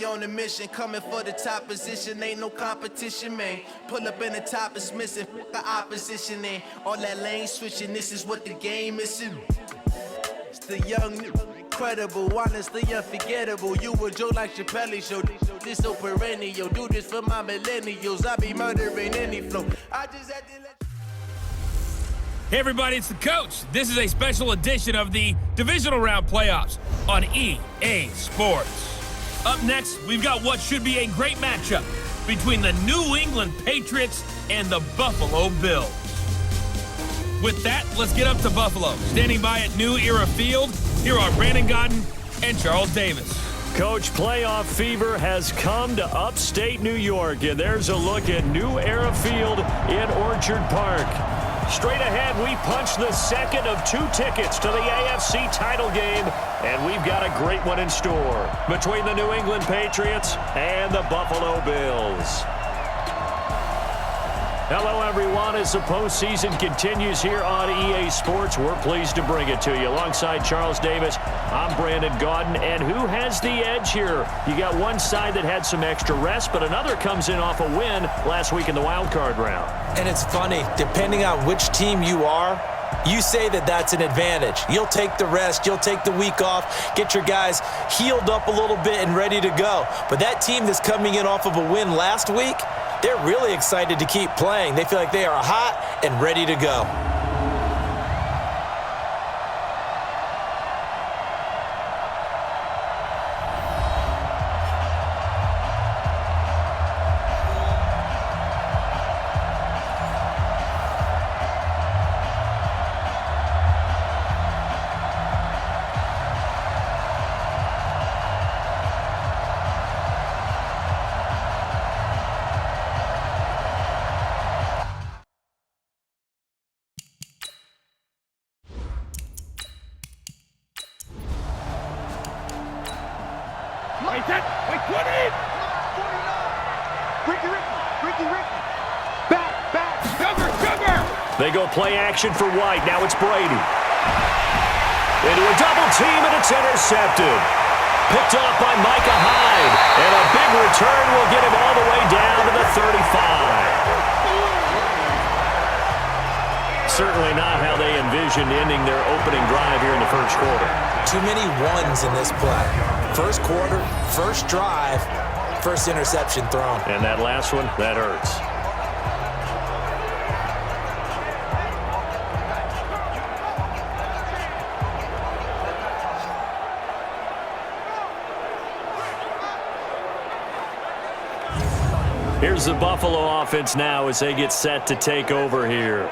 we on a mission, coming for the top position, ain't no competition, man. Pull up in the top is missing, the opposition in. All that lane switching, this is what the game is. It's the young, incredible, honestly unforgettable. You a joke like Chappelle show, this so perennial. Do this for my millennials, I be murdering any flow. I just had to let. Hey everybody, it's the coach. This is a special edition of the Divisional Round Playoffs on EA Sports. Up next, we've got what should be a great matchup between the New England Patriots and the Buffalo Bills. With that, let's get up to Buffalo. Standing by at New Era Field, here are Brandon Godden and Charles Davis. Coach, playoff fever has come to upstate New York, and there's a look at New Era Field in Orchard Park. Straight ahead, we punch the second of 2 tickets to the AFC title game, and we've got a great one in store between the New England Patriots and the Buffalo Bills. Hello, everyone. As the postseason continues here on EA Sports, we're pleased to bring it to you. Alongside Charles Davis, I'm Brandon Gaudin. And who has the edge here? You got one side that had some extra rest, but another comes in off a win last week in the wild card round. And it's funny, depending on which team you are, you say that that's an advantage. You'll take the rest, you'll take the week off, get your guys healed up a little bit and ready to go. But that team that's coming in off of a win last week, they're really excited to keep playing. They feel like they are hot and ready to go. They go play action for White. Now it's Brady. Into a double team, and it's intercepted. Picked off by Micah Hyde. And a big return will get him all the way down to the 35. Certainly not how they envisioned ending their opening drive here in the first quarter. Too many ones in this play. First quarter, first drive, first interception thrown. And that last one, that hurts. Here's the Buffalo offense now as they get set to take over here.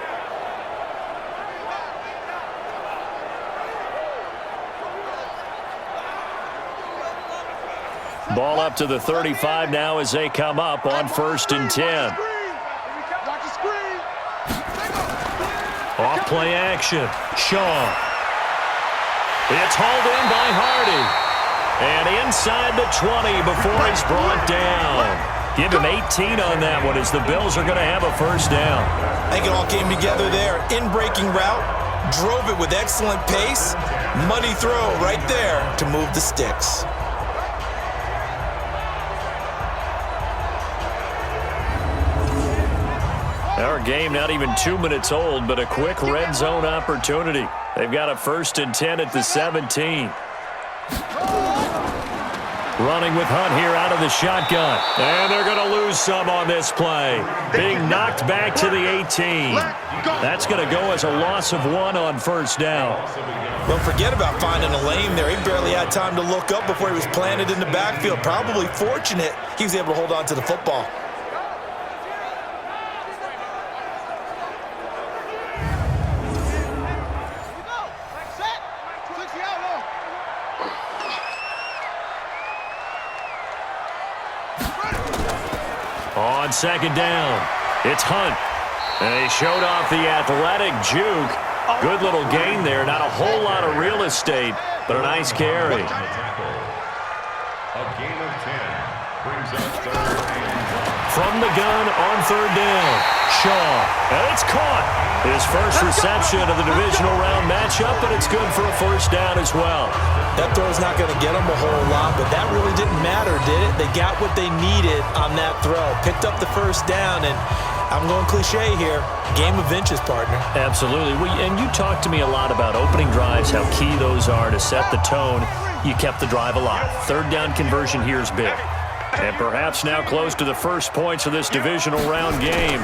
Ball up to the 35 now as they come up on 1st and 10. Off play action. Shaw. It's hauled in by Hardy. And inside the 20 before he's brought down. Give him 18 on that one as the Bills are going to have a first down. I think it all came together there. In-breaking route, drove it with excellent pace. Money throw right there to move the sticks. Our game not even 2 minutes old, but a quick red zone opportunity. They've got a 1st and 10 at the 17. Running with Hunt here out of the shotgun. And they're going to lose some on this play. Being knocked back to the 18. That's going to go as a loss of 1 on 1st down. Don't forget about finding a lane there. He barely had time to look up before he was planted in the backfield. Probably fortunate he was able to hold on to the football. On 2nd down, it's Hunt. And he showed off the athletic juke. Good little gain there. Not a whole lot of real estate, but a nice carry. A gain of 10. From the gun on third down, Shaw, and it's caught. His first reception of the divisional round matchup, and it's good for a first down as well. That throw's not going to get them a whole lot, but that really didn't matter, did it? They got what they needed on that throw. Picked up the first down, and I'm going cliche here. Game of inches, partner. Absolutely. And you talked to me a lot about opening drives, how key those are to set the tone. You kept the drive alive. Third down conversion here is big. And perhaps now close to the first points of this divisional round game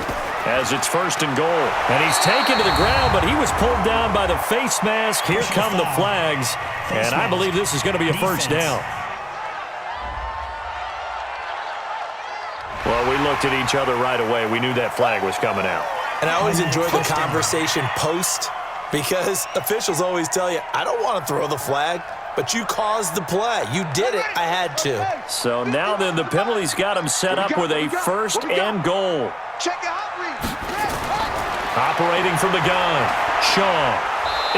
as it's first and goal. And he's taken to the ground, but he was pulled down by the face mask. Here come the flags, and I believe this is going to be a first down. Well, we looked at each other right away. We knew that flag was coming out. And I always enjoy the conversation post because officials always tell you, I don't want to throw the flag. But you caused the play. You did it. I had to. So now then the penalty's got him set up with a first and goal. Operating from the gun, Shaw.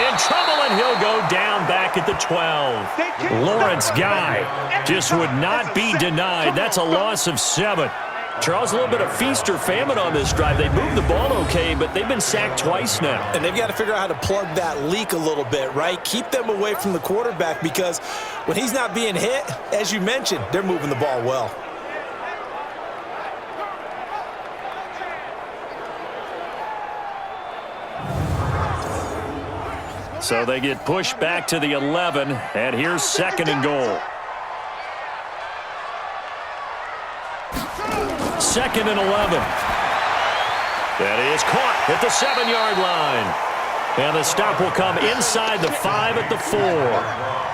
In trouble, and he'll go down back at the 12. Lawrence Guy just would not be denied. That's a loss of 7. Charles, a little bit of feast or famine on this drive. They moved the ball okay, but they've been sacked twice now. And they've got to figure out how to plug that leak a little bit, right? Keep them away from the quarterback because when he's not being hit, as you mentioned, they're moving the ball well. So they get pushed back to the 11, and here's second and goal. Second and 11. That is caught at the 7-yard line. And the stop will come inside the 5 at the 4.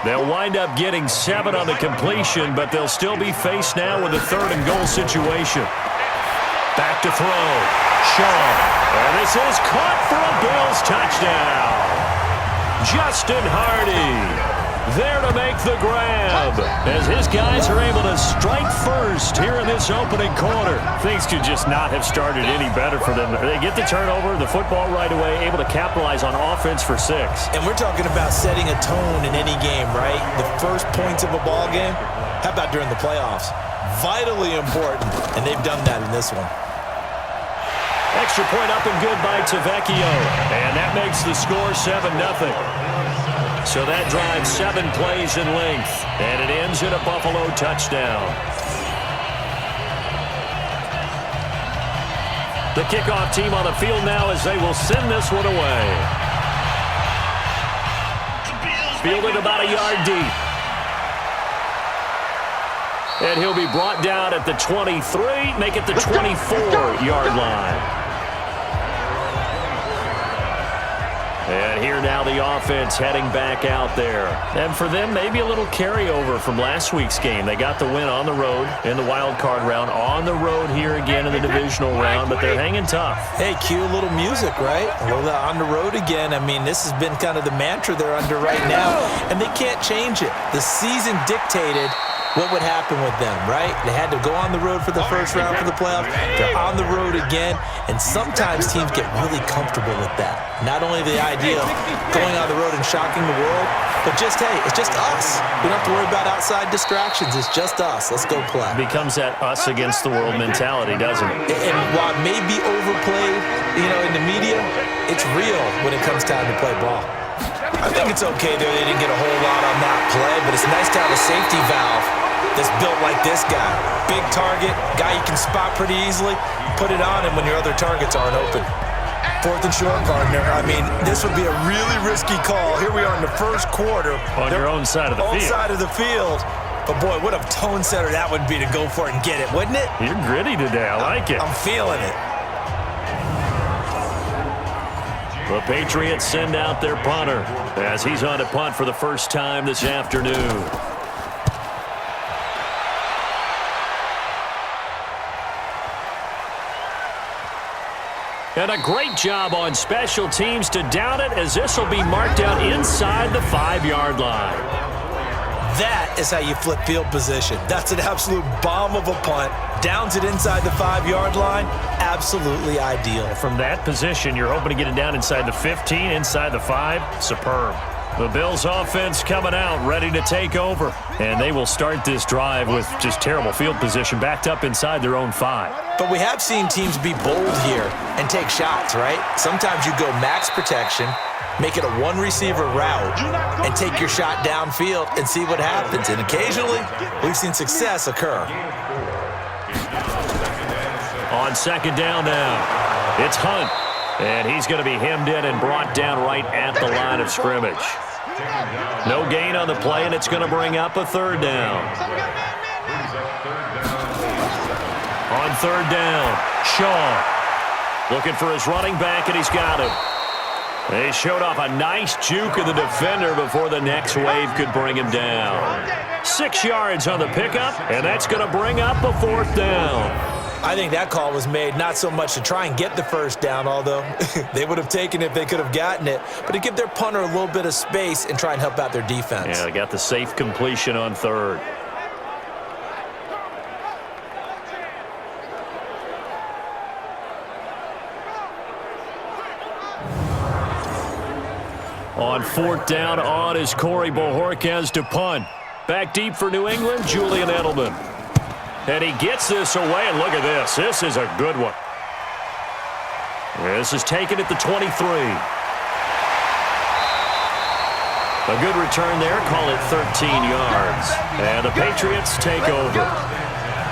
They'll wind up getting 7 on the completion, but they'll still be faced now with a third and goal situation. Back to throw. Shaw. And this is caught for a Bills touchdown. Justin Hardy there to make the grab as his guys are able to strike first here in this opening quarter. Things could just not have started any better for them. They get the turnover, the football right away, able to capitalize on offense for 6. And we're talking about setting a tone in any game, right? The first points of a ball game, how about during the playoffs? Vitally important, and they've done that in this one. Extra point up and good by Tavecchio. And that makes the score 7-0. So that drives 7 plays in length, and it ends in a Buffalo touchdown. The kickoff team on the field now as they will send this one away. Fielded about a yard deep. And he'll be brought down at the 23, make it the 24-yard line. And here now the offense heading back out there. And for them, maybe a little carryover from last week's game. They got the win on the road in the wild card round, on the road here again in the divisional round, but they're hanging tough. Hey, cue a little music, right? A little on the road again. I mean, this has been kind of the mantra they're under right now, and they can't change it. The season dictated what would happen with them, right? They had to go on the road for the first round for the playoffs. They're on the road again, and sometimes teams get really comfortable with that. Not only the idea of going on the road and shocking the world, but just, hey, it's just us. We don't have to worry about outside distractions. It's just us. Let's go play. Becomes that us against the world mentality, doesn't it? And while it may be overplayed, in the media, it's real when it comes time to play ball. I think it's okay there. They didn't get a whole lot on that play, but it's nice to have a safety valve that's built like this guy. Big target, guy you can spot pretty easily. Put it on him when your other targets aren't open. Fourth and short, partner. I mean, this would be a really risky call. Here we are in the first quarter. On your own side of the field. Own side of the field. But, boy, what a tone setter that would be to go for it and get it, wouldn't it? You're gritty today. I like it. I'm feeling it. The Patriots send out their punter as he's on to punt for the first time this afternoon. And a great job on special teams to down it as this will be marked out inside the 5-yard line. That is how you flip field position. That's an absolute bomb of a punt. Downs it inside the 5-yard line. Absolutely ideal. From that position, you're hoping to get it down inside the 15, inside the 5. Superb. The Bills offense coming out, ready to take over. And they will start this drive with just terrible field position, backed up inside their own 5. But we have seen teams be bold here and take shots, right? Sometimes you go max protection, make it a one-receiver route, and take your shot downfield and see what happens. And occasionally, we've seen success occur. On second down now, it's Hunt. And he's going to be hemmed in and brought down right at the line of scrimmage. No gain on the play, and it's going to bring up a third down. On third down, Shaw looking for his running back, and he's got him. They showed off a nice juke of the defender before the next wave could bring him down. 6 yards on the pickup, and that's going to bring up a fourth down. I think that call was made not so much to try and get the first down, although they would have taken it if they could have gotten it, but to give their punter a little bit of space and try and help out their defense. Yeah, they got the safe completion on third. On fourth down, on is Corey Bojorquez to punt. Back deep for New England, Julian Edelman. And he gets this away, and look at this. This is a good one. This is taken at the 23. A good return there. Call it 13 yards. And the Patriots take over.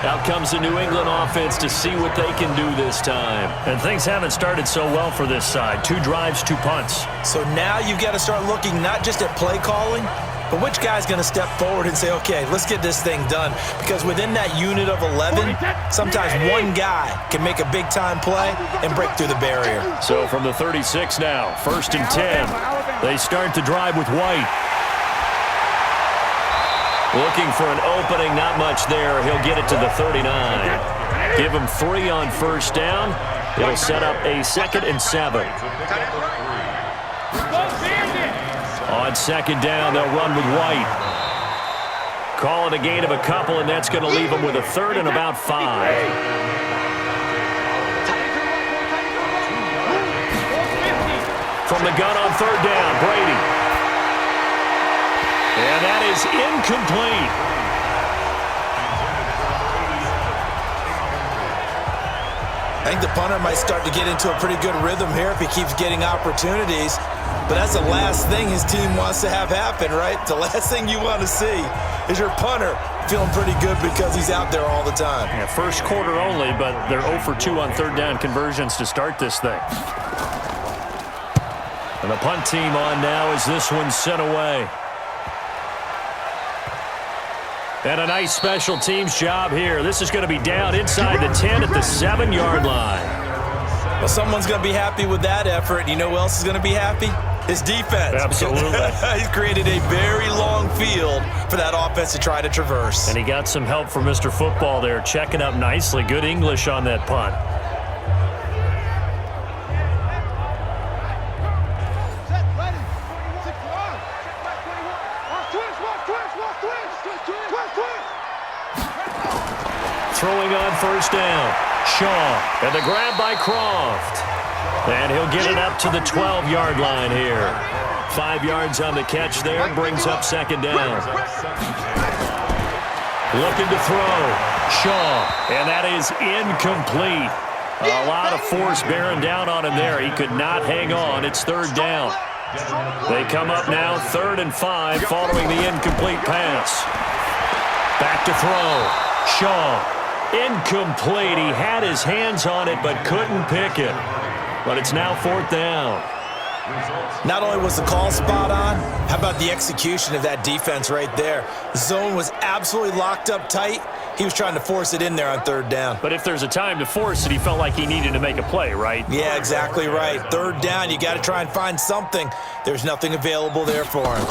Out comes the New England offense to see what they can do this time. And things haven't started so well for this side. 2 drives, 2 punts. So now you've got to start looking not just at play calling, but which guy's going to step forward and say, okay, let's get this thing done? Because within that unit of 11, sometimes one guy can make a big-time play and break through the barrier. So from the 36 now, 1st and 10. They start the drive with White. Looking for an opening, not much there. He'll get it to the 39. Give him 3 on first down. It'll set up a 2nd and 7. On second down, they'll run with White. Call it a gain of a couple, and that's going to leave them with a 3rd and about 5. From the gun on 3rd down, Brady. And that is incomplete. I think the punter might start to get into a pretty good rhythm here if he keeps getting opportunities. But that's the last thing his team wants to have happen, right? The last thing you want to see is your punter feeling pretty good because he's out there all the time. Yeah, first quarter only, but they're 0 for 2 on 3rd down conversions to start this thing. And the punt team on now as this one's sent away. And a nice special teams job here. This is going to be down inside the 10 at the 7-yard line. Well, someone's going to be happy with that effort. You know who else is going to be happy? His defense. Absolutely. He's created a very long field for that offense to try to traverse. And he got some help from Mr. Football there, checking up nicely. Good English on that punt. Throwing on first down, Shaw, and the grab by Croft. And he'll get it up to the 12-yard line here. 5 yards on the catch there, brings up second down. Looking to throw, Shaw, and that is incomplete. A lot of force bearing down on him there. He could not hang on. It's 3rd down. They come up now 3rd and 5 following the incomplete pass. Back to throw, Shaw. Incomplete. He had his hands on it but couldn't pick it. But it's now 4th down. Not only was the call spot on, how about the execution of that defense right there? The zone was absolutely locked up tight. He was trying to force it in there on 3rd down. But if there's a time to force it, he felt like he needed to make a play, right? Yeah, exactly right. 3rd down, you got to try and find something. There's nothing available there for him.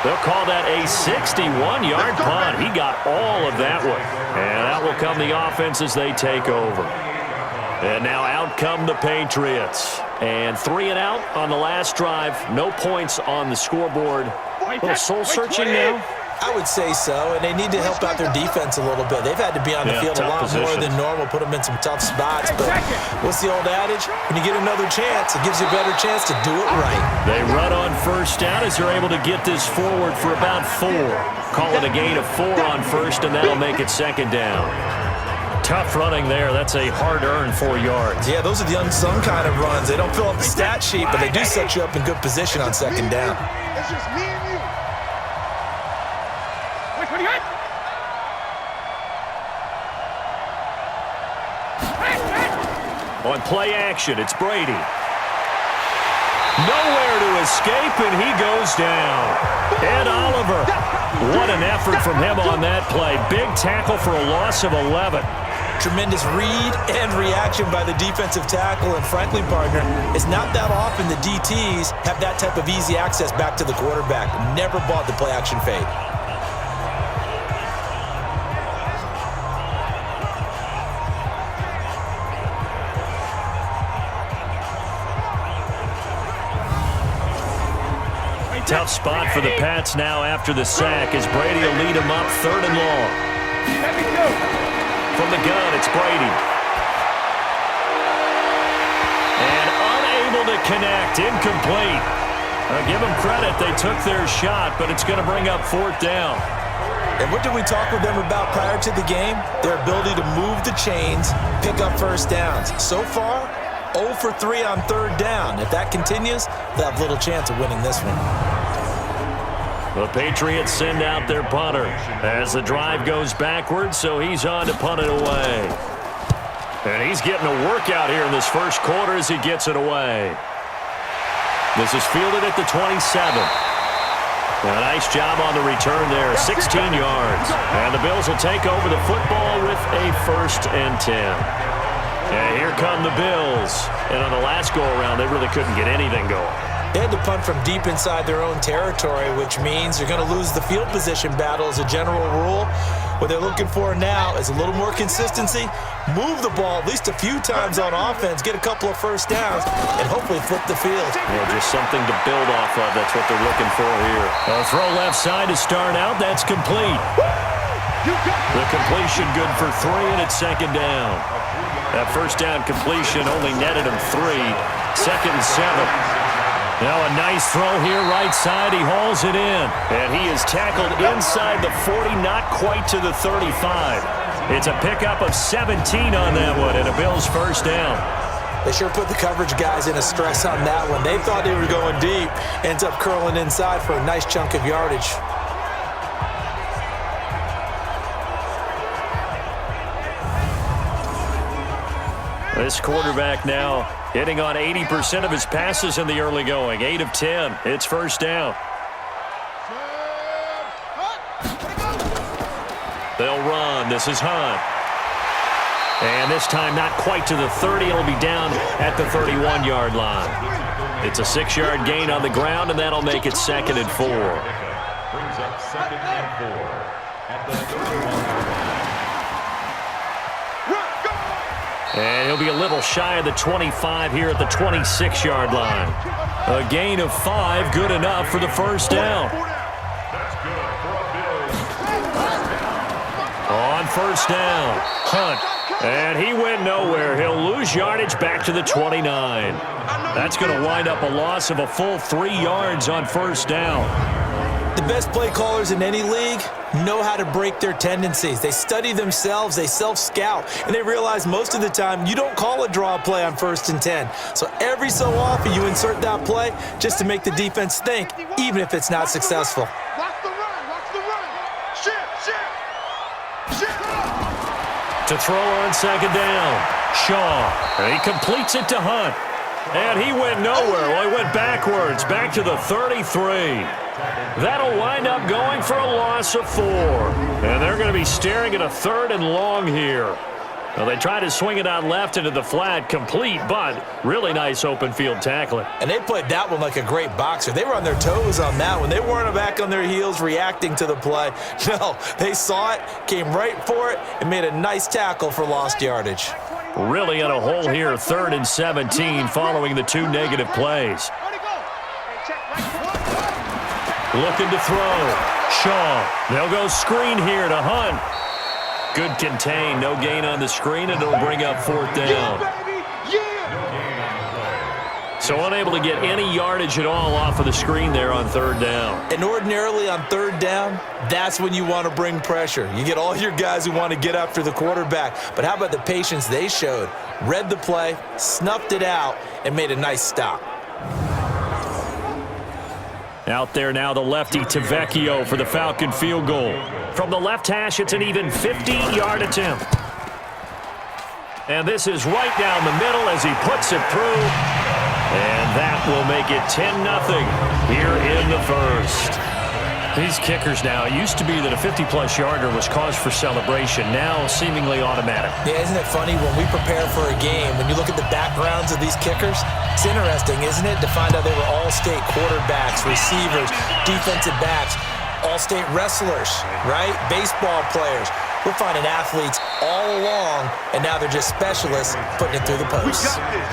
They'll call that a 61-yard punt. He got all of that one. And out will come the offense as they take over. And now out come the Patriots. And 3 and out on the last drive. No points on the scoreboard. A little soul-searching now. I would say so, and they need to help out their defense a little bit. They've had to be on the field a lot more than normal, put them in some tough spots. But what's the old adage? When you get another chance, it gives you a better chance to do it right. They run on first down as they're able to get this forward for about 4. Call it a gain of 4 on first, and that'll make it second down. Tough running there. That's a hard-earned 4 yards. Yeah, those are the unsung kind of runs. They don't fill up the stat sheet, but they do set you up in good position on second down. It's just me and you. On play action, it's Brady. Nowhere to escape, and he goes down. Ed Oliver. What an effort from him on that play. Big tackle for a loss of 11. Tremendous read and reaction by the defensive tackle, and frankly, partner, it's not that often the DTs have that type of easy access back to the quarterback. Never bought the play action fade. Tough spot for the Pats now after the sack as Brady will lead them up 3rd and long. From the gun, it's Brady. And unable to connect, incomplete. Give them credit, they took their shot, but it's going to bring up 4th down. And what did we talk with them about prior to the game? Their ability to move the chains, pick up first downs. So far, 0 for 3 on 3rd down. If that continues, they'll have little chance of winning this one. The Patriots send out their punter as the drive goes backwards, so he's on to punt it away. And he's getting a workout here in this first quarter as he gets it away. This is fielded at the 27. A nice job on the return there, 16 yards. And the Bills will take over the football with a 1st and 10. And here come the Bills. And on the last go-around, they really couldn't get anything going. They had to punt from deep inside their own territory, which means you're going to lose the field position battle as a general rule. What they're looking for now is a little more consistency, move the ball at least a few times on offense, get a couple of first downs, and hopefully flip the field. Yeah, just something to build off of. That's what they're looking for here. A throw left side to start out. That's complete. The completion good for 3, and it's 2nd down. That first down completion only netted him 3. 2nd and 7. Now a nice throw here right side. He hauls it in. And he is tackled inside the 40, not quite to the 35. It's a pickup of 17 on that one and a Bills 1st down. They sure put the coverage guys in a stress on that one. They thought they were going deep. Ends up curling inside for a nice chunk of yardage. This quarterback now hitting on 80% of his passes in the early going. 8 of 10. It's 1st down. They'll run. This is Hunt. And this time not quite to the 30. It'll be down at the 31-yard line. It's a 6-yard gain on the ground, and that'll make it 2nd and 4. Brings up 2nd and 4 at the 31-yard line. And he'll be a little shy of the 25 here at the 26-yard line. A gain of 5, good enough for the 1st down. On 1st down, Hunt. And he went nowhere. He'll lose yardage back to the 29. That's going to wind up a loss of a full 3 yards on 1st down. The best play callers in any league know how to break their tendencies. They study themselves, they self-scout, and they realize most of the time you don't call a draw play on 1st and 10. So every so often you insert that play just to make the defense think, even if it's not successful. Watch the run. Watch the run. Shift. To throw on 2nd down, Shaw. And he completes it to Hunt. And he went nowhere. Well, he went backwards, back to the 33. That'll wind up going for a loss of 4. And they're going to be staring at a 3rd and long here. Well, they tried to swing it on left into the flat, complete, but really nice open field tackling. And they played that one like a great boxer. They were on their toes on that one. They weren't back on their heels reacting to the play. No, they saw it, came right for it, and made a nice tackle for lost yardage. Really in a hole here, 3rd and 17 following the 2 negative plays. Looking to throw. Shaw. They'll go screen here to Hunt. Good contain. No gain on the screen, and it'll bring up 4th down. So unable to get any yardage at all off of the screen there on 3rd down. And ordinarily on 3rd down, that's when you want to bring pressure. You get all your guys who want to get after the quarterback. But how about the patience they showed? Read the play, snuffed it out, and made a nice stop. Out there now, the lefty Tavecchio for the Falcon field goal. From the left hash, it's an even 50-yard attempt. And this is right down the middle as he puts it through. And that will make it 10-0 here in the first. These kickers now, it used to be that a 50-plus yarder was cause for celebration. Now seemingly automatic. Yeah, isn't it funny when we prepare for a game, when you look at the backgrounds of these kickers, it's interesting, isn't it, to find out they were all-state quarterbacks, receivers, defensive backs, all-state wrestlers, right? Baseball players. We're finding athletes all along, and now they're just specialists putting it through the posts. We got this.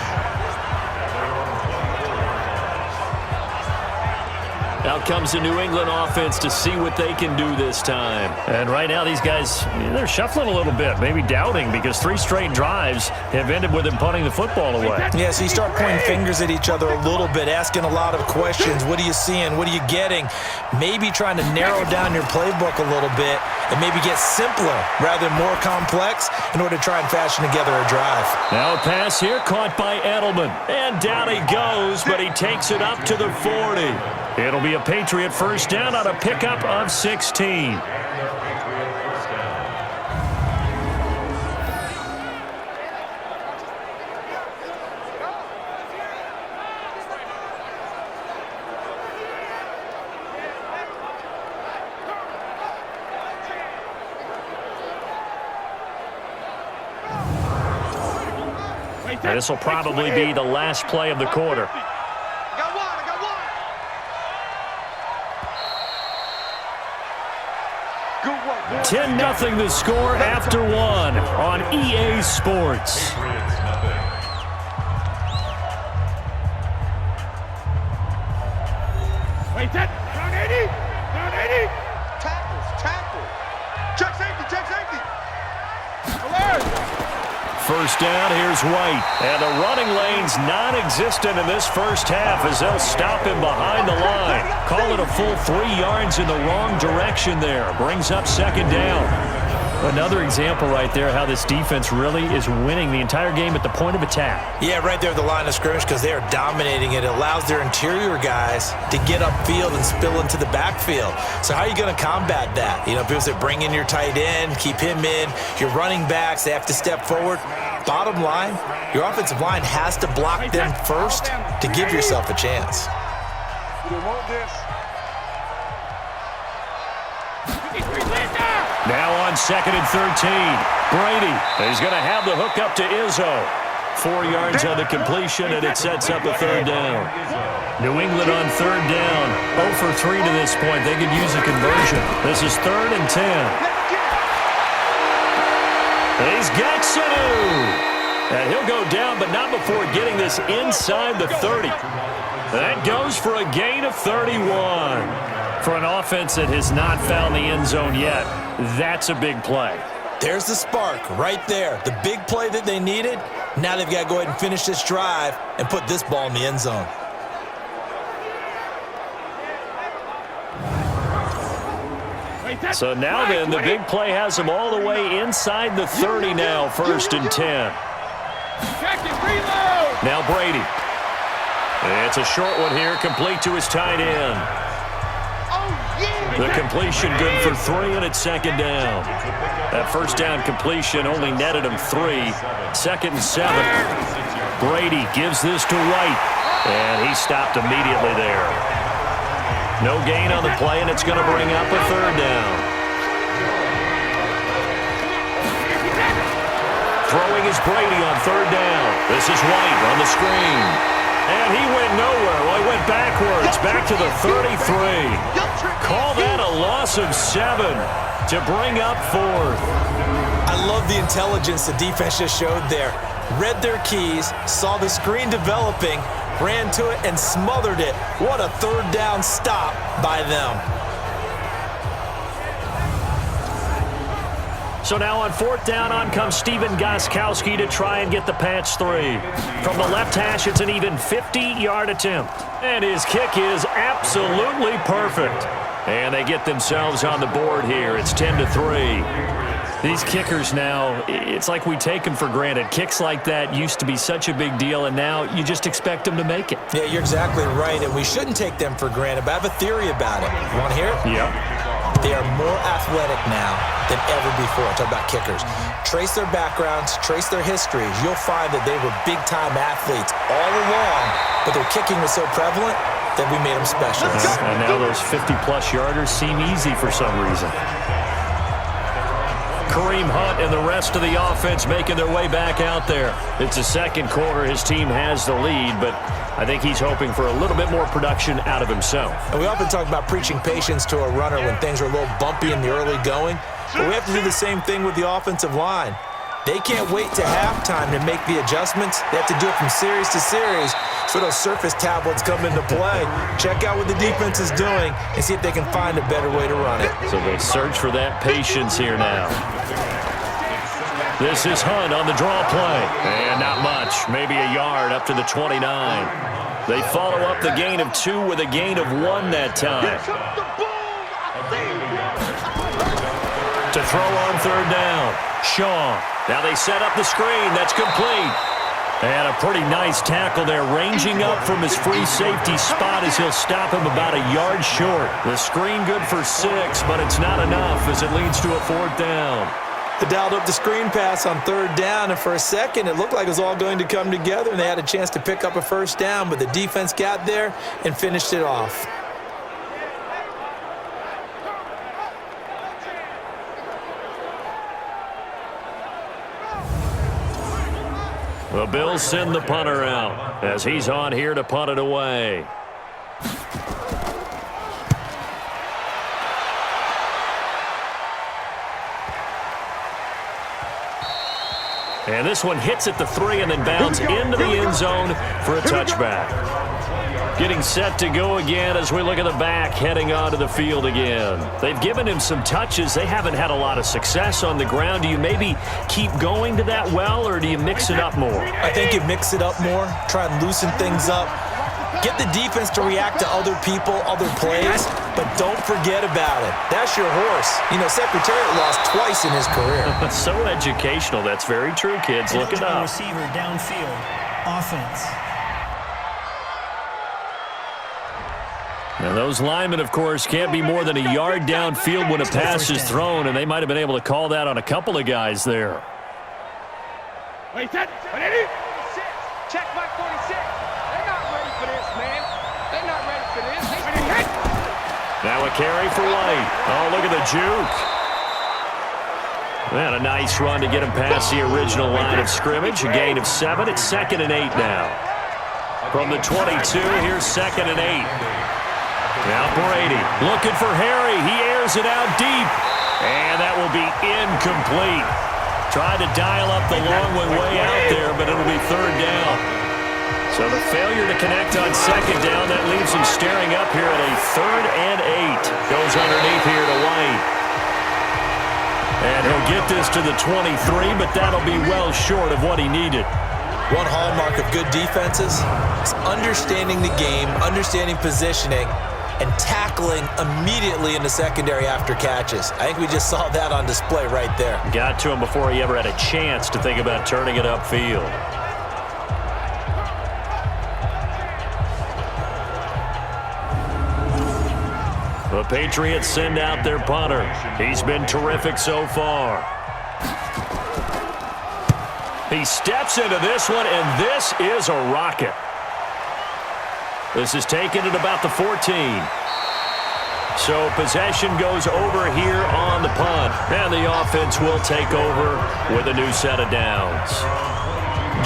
Out comes the New England offense to see what they can do this time. And right now these guys, they're shuffling a little bit, maybe doubting, because 3 straight drives have ended with them punting the football away. Yeah, so you start pointing fingers at each other a little bit, asking a lot of questions. What are you seeing? What are you getting? Maybe trying to narrow down your playbook a little bit and maybe get simpler rather than more complex in order to try and fashion together a drive. Now a pass here caught by Edelman. And down he goes, but he takes it up to the 40. It'll be a Patriot first down on a pickup of 16. This will probably be the last play of the quarter. 10-0 the score after 1 on EA Sports. Wait, that down 80, down 80. Tackle. Check safety. Alert. First down, here's White. And the running lane's non-existent in this first half as they'll stop him behind the line. Call it a full 3 yards in the wrong direction there. Brings up 2nd down. Another example right there how this defense really is winning the entire game at the point of attack. Yeah, right there at the line of scrimmage because they are dominating it. It allows their interior guys to get upfield and spill into the backfield. So how are you going to combat that? You know, people say bring in your tight end, keep him in. Your running backs, they have to step forward. Bottom line, your offensive line has to block them first to give yourself a chance. Now on 2nd and 13. Brady is going to have the hook up to Izzo. 4 yards on the completion, and it sets up a 3rd down. New England on 3rd down. 0 for 3 to this point. They could use a conversion. This is 3rd and 10. He's got Sanu. And he'll go down, but not before getting this inside the 30. That goes for a gain of 31. For an offense that has not found the end zone yet, that's a big play. There's the spark right there. The big play that they needed. Now they've got to go ahead and finish this drive and put this ball in the end zone. So now then, the big play has them all the way inside the 30 now, 1st and 10. Now Brady. It's a short one here, complete to his tight end. The completion good for 3, and it's 2nd down. That first down completion only netted him 3. 2nd and 7. Brady gives this to White, and he stopped immediately there. No gain on the play, and it's going to bring up a 3rd down. Throwing is Brady on 3rd down. This is White on the screen. And he went nowhere. Well, he went backwards, back to the 33. Call that a loss of 7 to bring up 4th. I love the intelligence the defense just showed there. Read their keys, saw the screen developing, ran to it, and smothered it. What a third down stop by them. So now on fourth down, on comes Steven Gostkowski to try and get the Pats 3. From the left hash, it's an even 50-yard attempt. And his kick is absolutely perfect. And they get themselves on the board here. It's 10-3. These kickers now, it's like we take them for granted. Kicks like that used to be such a big deal, and now you just expect them to make it. Yeah, you're exactly right, and we shouldn't take them for granted, but I have a theory about it. You want to hear it? Yep. They are more athletic now than ever before. Talk about kickers. Trace their backgrounds, trace their histories. You'll find that they were big-time athletes all along, but their kicking was so prevalent that we made them special. And now those 50-plus yarders seem easy for some reason. Kareem Hunt and the rest of the offense making their way back out there. It's the second quarter. His team has the lead, but I think he's hoping for a little bit more production out of himself. And we often talk about preaching patience to a runner when things are a little bumpy in the early going, but we have to do the same thing with the offensive line. They can't wait to halftime to make the adjustments. They have to do it from series to series so those surface tablets come into play. Check out what the defense is doing and see if they can find a better way to run it. So they search for that patience here now. This is Hunt on the draw play. And not much, maybe a yard up to the 29. They follow up the gain of 2 with a gain of 1 that time. To throw on third down, Shaw. Now they set up the screen. That's complete. And a pretty nice tackle there, ranging up from his free safety spot as he'll stop him about a yard short. The screen good for 6, but it's not enough as it leads to a fourth down. They dialed up the screen pass on third down, and for a second it looked like it was all going to come together, and they had a chance to pick up a first down, but the defense got there and finished it off. The Bills send the punter out as he's on here to punt it away. And this one hits at the 3 and then bounds into the end zone for a touchback. Getting set to go again as we look at the back heading onto the field again. They've given him some touches. They haven't had a lot of success on the ground. Do you maybe keep going to that well, or do you mix it up more? I think you mix it up more, try and loosen things up. Get the defense to react to other people, other plays, but don't forget about it. That's your horse. You know, Secretariat lost twice in his career. So educational. That's very true, kids. Look it up. Receiver downfield. Offense. Now those linemen, of course, can't be more than a yard downfield when a pass is thrown, and they might have been able to call that on a couple of guys there. Wait, set. 180. Check my 46. They're not ready for this, man. They're not ready for this. Now a carry for White. Oh, look at the juke. And a nice run to get him past the original line of scrimmage. A gain of 7. It's 2nd and 8 now. From the 22, here's 2nd and 8. Now Brady looking for Harry. He airs it out deep. And that will be incomplete. Tried to dial up the long one way out there, but it'll be third down. So the failure to connect on second down, that leaves him staring up here at a 3rd and 8. Goes underneath here to White. And he'll get this to the 23, but that'll be well short of what he needed. One hallmark of good defenses is understanding the game, understanding positioning, and tackling immediately in the secondary after catches. I think we just saw that on display right there. Got to him before he ever had a chance to think about turning it upfield. The Patriots send out their punter. He's been terrific so far. He steps into this one, and this is a rocket. This is taken at about the 14. So possession goes over here on the punt. And the offense will take over with a new set of downs.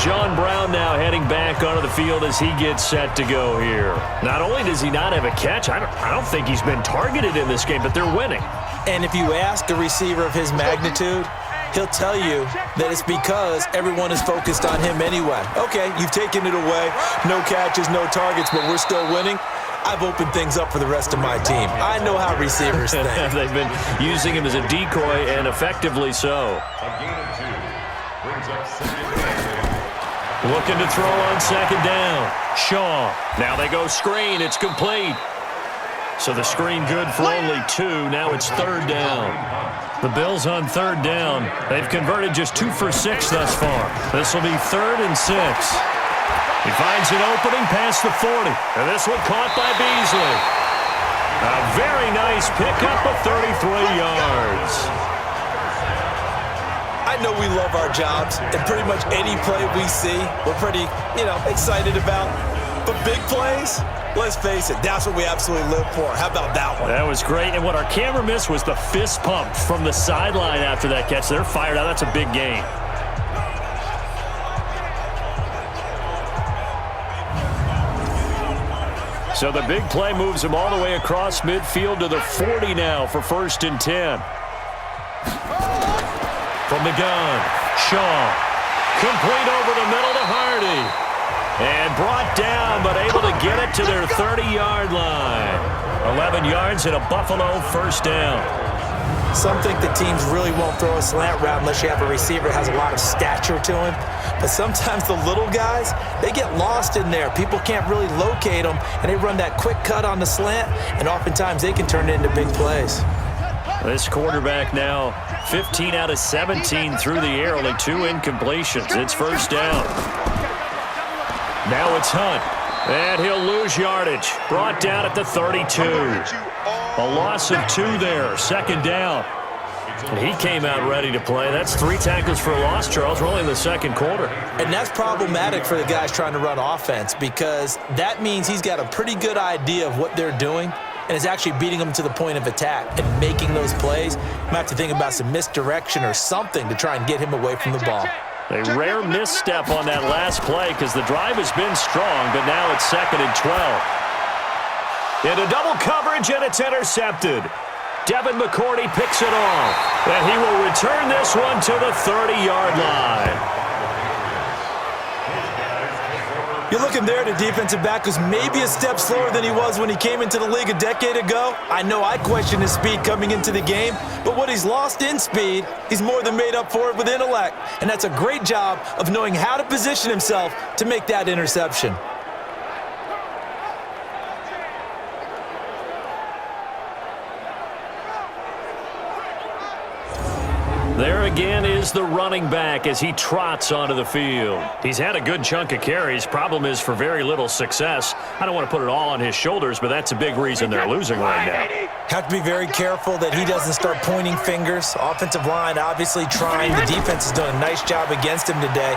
John Brown now heading back onto the field as he gets set to go here. Not only does he not have a catch, I don't think he's been targeted in this game, but they're winning. And if you ask a receiver of his magnitude, he'll tell you that it's because everyone is focused on him anyway. Okay, you've taken it away. No catches, no targets, but we're still winning. I've opened things up for the rest of my team. I know how receivers think. They've been using him as a decoy, and effectively so. A gain of 2 brings up second down. Looking to throw on second down. Shaw. Now they go screen. It's complete. So the screen good for only 2. Now it's third down. The Bills on third down. They've converted just 2 for 6 thus far. This will be 3rd and 6. He finds an opening past the 40. And this one caught by Beasley. A very nice pickup of 33 yards. I know we love our jobs, and pretty much any play we see, we're pretty, excited about. But big plays, let's face it, that's what we absolutely live for. How about that one? That was great, and what our camera missed was the fist pump from the sideline after that catch. They're fired out. That's a big gain. So the big play moves him all the way across midfield to the 40 now for 1st and 10. From the gun, Shaw. Complete over the middle to Hardy. And brought down, but able to get it to their 30-yard line. 11 yards and a Buffalo first down. Some think the teams really won't throw a slant route unless you have a receiver that has a lot of stature to him. But sometimes the little guys, they get lost in there. People can't really locate them, and they run that quick cut on the slant, and oftentimes they can turn it into big plays. This quarterback now 15 out of 17 through the air, only 2 incompletions. It's first down. Now it's Hunt, and he'll lose yardage. Brought down at the 32. A loss of 2 there, second down. And he came out ready to play. That's 3 tackles for a loss, Charles. We're only in the second quarter. And that's problematic for the guys trying to run offense because that means he's got a pretty good idea of what they're doing and is actually beating them to the point of attack and making those plays. You might have to think about some misdirection or something to try and get him away from the ball. A rare misstep on that last play because the drive has been strong, but now it's 2nd and 12. Into double coverage, and it's intercepted. Devin McCourty picks it off, and he will return this one to the 30-yard line. You're looking there, the defensive back was maybe a step slower than he was when he came into the league a decade ago. I know I questioned his speed coming into the game, but what he's lost in speed, he's more than made up for it with intellect. And that's a great job of knowing how to position himself to make that interception. There again is the running back as he trots onto the field. He's had a good chunk of carries. Problem is for very little success. I don't want to put it all on his shoulders, but that's a big reason they're losing right now. Have to be very careful that he doesn't start pointing fingers. Offensive line obviously trying. The defense is doing a nice job against him today.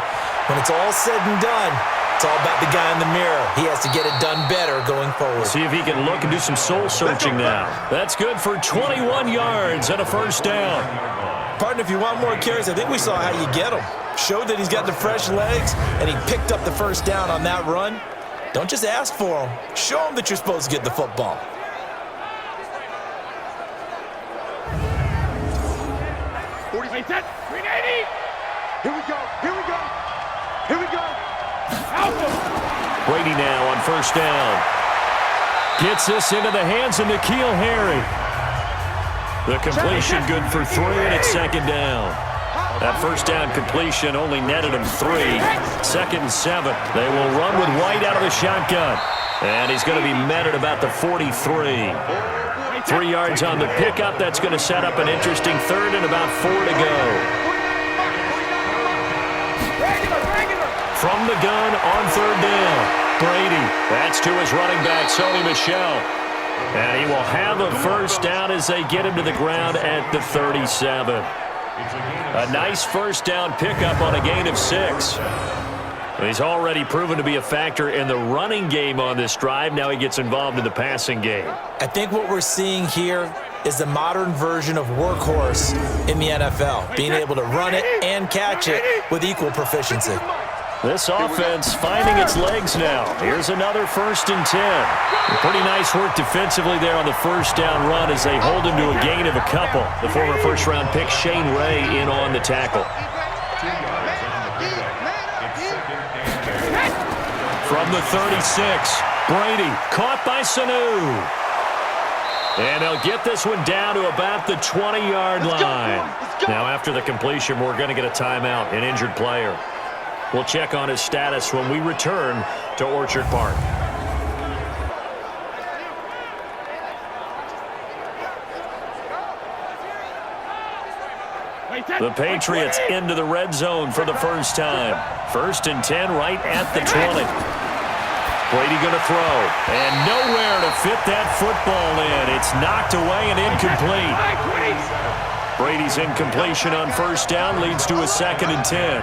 When it's all said and done, it's all about the guy in the mirror. He has to get it done better going forward. See if he can look and do some soul searching now. That's good for 21 yards and a first down. Partner, if you want more carries, I think we saw how you get him. Showed that he's got the fresh legs, and he picked up the first down on that run. Don't just ask for him. Show him that you're supposed to get the football. Set, 380. Here we go. Here we go. Here we go. Brady now on first down. Gets this into the hands of N'Keal Harry. The completion good for 3, and it's second down. That first down completion only netted him 3. 2nd and 7. They will run with White out of the shotgun. And he's going to be met at about the 43. 3 yards on the pickup. That's going to set up an interesting 3rd and about 4 to go. From the gun on 3rd down. Brady. That's to his running back, Sony Michel. And he will have a first down as they get him to the ground at the 37. A nice first down pickup on a gain of 6. He's already proven to be a factor in the running game on this drive. Now he gets involved in the passing game. I think what we're seeing here is the modern version of workhorse in the NFL, being able to run it and catch it with equal proficiency. This offense finding its legs now. Here's another 1st and 10. Pretty nice work defensively there on the first down run as they hold him to a gain of a couple. The former first-round pick Shane Ray in on the tackle. From the 36, Brady caught by Sanu. And they'll get this one down to about the 20-yard line. Now after the completion, we're going to get a timeout, an injured player. We'll check on his status when we return to Orchard Park. The Patriots into the red zone for the first time. 1st and 10 right at the 20. Brady going to throw. And nowhere to fit that football in. It's knocked away and incomplete. Brady's incompletion on first down leads to a 2nd and 10.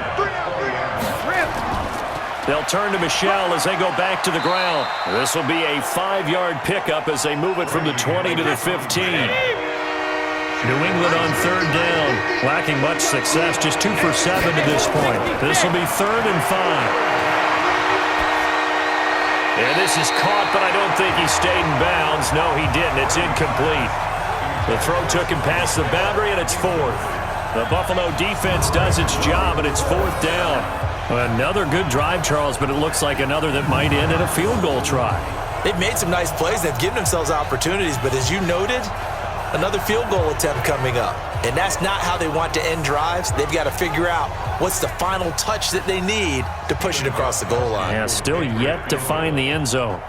They'll turn to Michelle as they go back to the ground. This will be a 5-yard pickup as they move it from the 20 to the 15. New England on 3rd down, lacking much success, just 2 for 7 to this point. This will be 3rd and 5. And this is caught, but I don't think he stayed in bounds. No, he didn't. It's incomplete. The throw took him past the boundary, and it's 4th. The Buffalo defense does its job, and it's 4th down. Another good drive, Charles, but it looks like another that might end in a field goal try. They've made some nice plays. They've given themselves opportunities, but as you noted, another field goal attempt coming up. And that's not how they want to end drives. They've got to figure out what's the final touch that they need to push it across the goal line. Yeah, still yet to find the end zone.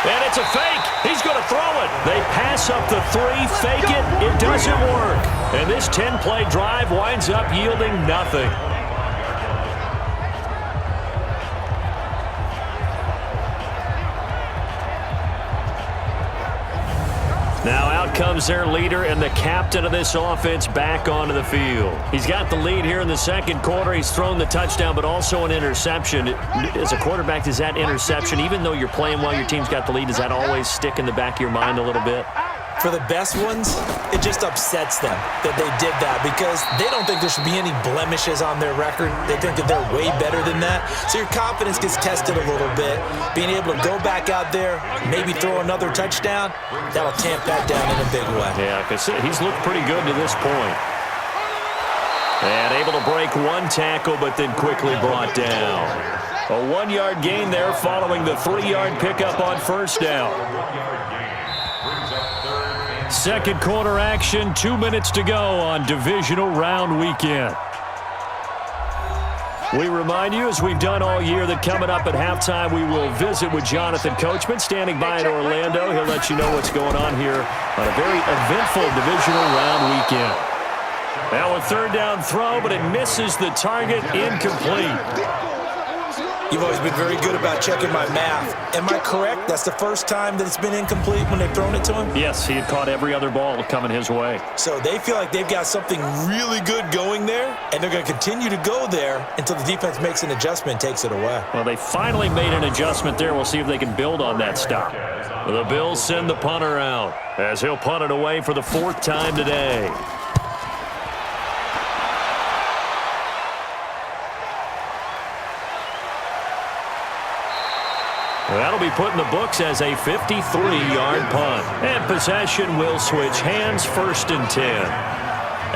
And it's a fake. He's going to throw it. They pass up the 3, fake it. It doesn't work. And this 10-play drive winds up yielding nothing. Now out comes their leader and the captain of this offense back onto the field. He's got the lead here in the 2nd quarter. He's thrown the touchdown, but also an interception. As a quarterback, does that interception, even though you're playing well, your team's got the lead, does that always stick in the back of your mind a little bit? For the best ones, it just upsets them that they did that because they don't think there should be any blemishes on their record. They think that they're way better than that. So your confidence gets tested a little bit. Being able to go back out there, maybe throw another touchdown, that'll tamp that down in a big way. Yeah, because he's looked pretty good to this point. And able to break one tackle, but then quickly brought down. A 1-yard gain there following the 3-yard pickup on first down. 2nd quarter action, 2 minutes to go on divisional round weekend. We remind you, as we've done all year, that coming up at halftime, we will visit with Jonathan Coachman, standing by in Orlando. He'll let you know what's going on here on a very eventful divisional round weekend. Now a 3rd down throw, but it misses the target, incomplete. You've always been very good about checking my math. Am I correct? That's the first time that it's been incomplete when they've thrown it to him? Yes, he had caught every other ball coming his way. So they feel like they've got something really good going there, and they're going to continue to go there until the defense makes an adjustment and takes it away. Well, they finally made an adjustment there. We'll see if they can build on that stop. The Bills send the punter out as he'll punt it away for the 4th time today. That'll be put in the books as a 53-yard punt. And possession will switch hands, 1st and 10.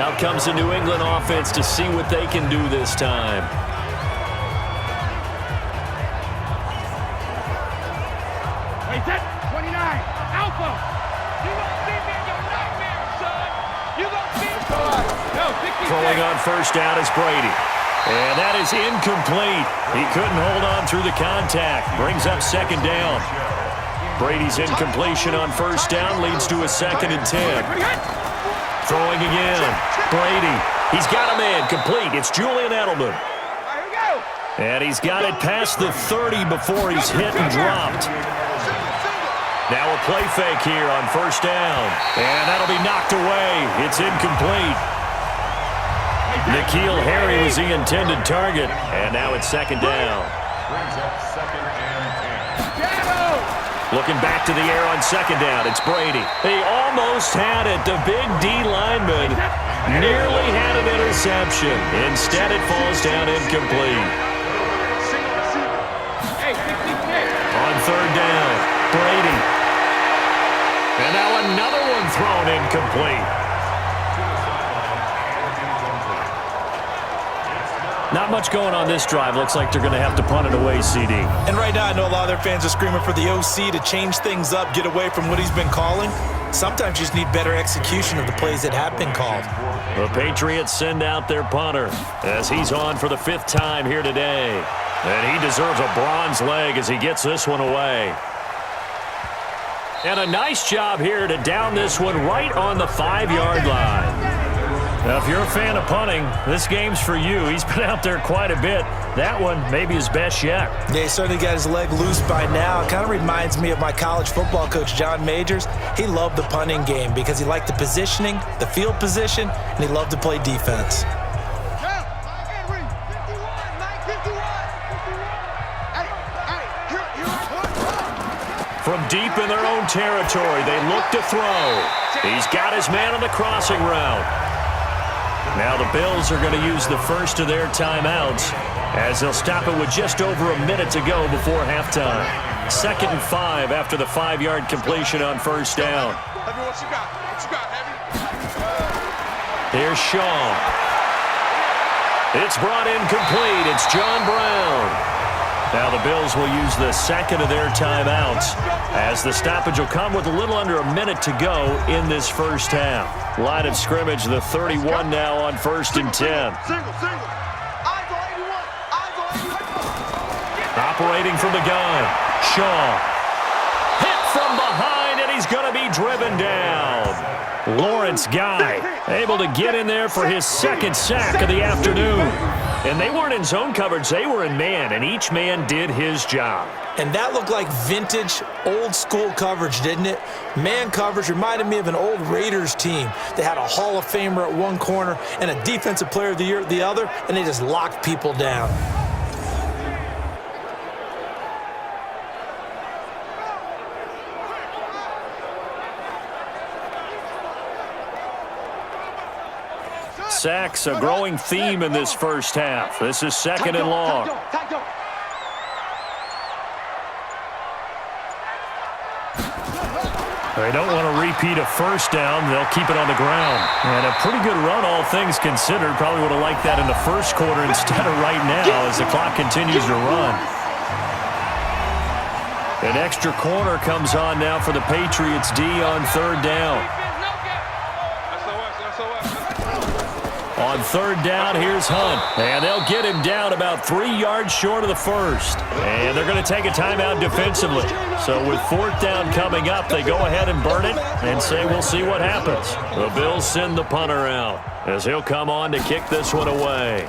Out comes the New England offense to see what they can do this time. Wait, that 29, Alpha. You gonna see me in your nightmare, son. You gonna see me. Throwing on first down is Brady. And that is incomplete. He couldn't hold on through the contact. Brings up 2nd down. Brady's incompletion on first down leads to a 2nd and 10. Throwing again. Brady. He's got a man complete. It's Julian Edelman. And he's got it past the 30 before he's hit and dropped. Now a play fake here on first down. And that'll be knocked away. It's incomplete. N'Keal Harry was the intended target, and now it's 2nd down. Brings up 2nd and 10. Looking back to the air on second down. It's Brady. He almost had it. The big D lineman nearly had an interception. Instead, it falls down incomplete. On third down, Brady. And now another one thrown incomplete. Not much going on this drive. Looks like they're going to have to punt it away, CD. And right now, I know a lot of their fans are screaming for the OC to change things up, get away from what he's been calling. Sometimes you just need better execution of the plays that have been called. The Patriots send out their punter as he's on for the 5th time here today. And he deserves a bronze leg as he gets this one away. And a nice job here to down this one right on the 5-yard line. Now, if you're a fan of punting, this game's for you. He's been out there quite a bit. That one maybe his best yet. Yeah, he certainly got his leg loose by now. It kind of reminds me of my college football coach, John Majors. He loved the punting game because he liked the positioning, the field position, and he loved to play defense. From deep in their own territory, they look to throw. He's got his man on the crossing route. Now the Bills are going to use the first of their timeouts as they'll stop it with just over a minute to go before halftime. 2nd and 5 after the 5-yard completion on first down. Here's Shaw. It's brought in complete. It's John Brown. Now the Bills will use the 2nd of their timeouts as the stoppage will come with a little under a minute to go in this first half. Line of scrimmage, the 31 now on 1st and 10. Operating from the gun, Shaw. Hit from behind, and he's going to be driven down. Lawrence Guy able to get in there for his 2nd sack of the afternoon. And they weren't in zone coverage, they were in man, and each man did his job. And that looked like vintage, old-school coverage, didn't it? Man coverage reminded me of an old Raiders team. They had a Hall of Famer at one corner and a Defensive Player of the Year at the other, and they just locked people down. Sacks, a growing theme in this first half. This is 2nd and long. They don't want to repeat a first down. They'll keep it on the ground. And a pretty good run, all things considered. Probably would have liked that in the first quarter instead of right now as the clock continues to run. An extra corner comes on now for the Patriots D on 3rd down. On 3rd down, here's Hunt. And they'll get him down about 3 yards short of the first. And they're going to take a timeout defensively. So with 4th down coming up, they go ahead and burn it and say we'll see what happens. The Bills send the punter out as he'll come on to kick this one away.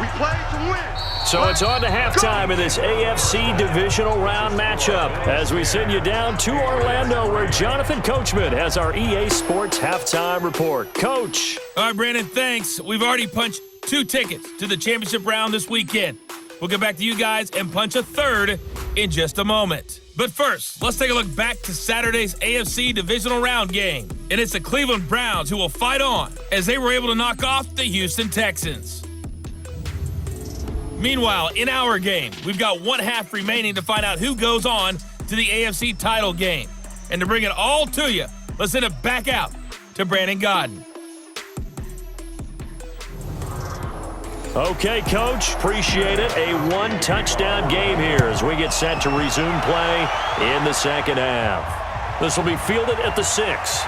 We play to win. So it's on to halftime in this AFC divisional round matchup as we send you down to Orlando where Jonathan Coachman has our EA Sports halftime report. Coach. All right, Brandon, thanks. We've already punched 2 tickets to the championship round this weekend. We'll get back to you guys and punch a 3rd in just a moment. But first, let's take a look back to Saturday's AFC divisional round game. And it's the Cleveland Browns who will fight on as they were able to knock off the Houston Texans. Meanwhile, in our game, we've got 1 half remaining to find out who goes on to the AFC title game. And to bring it all to you, let's send it back out to Brandon Godden. Okay, Coach, appreciate it. A 1-touchdown game here as we get set to resume play in the second half. This will be fielded at the 6.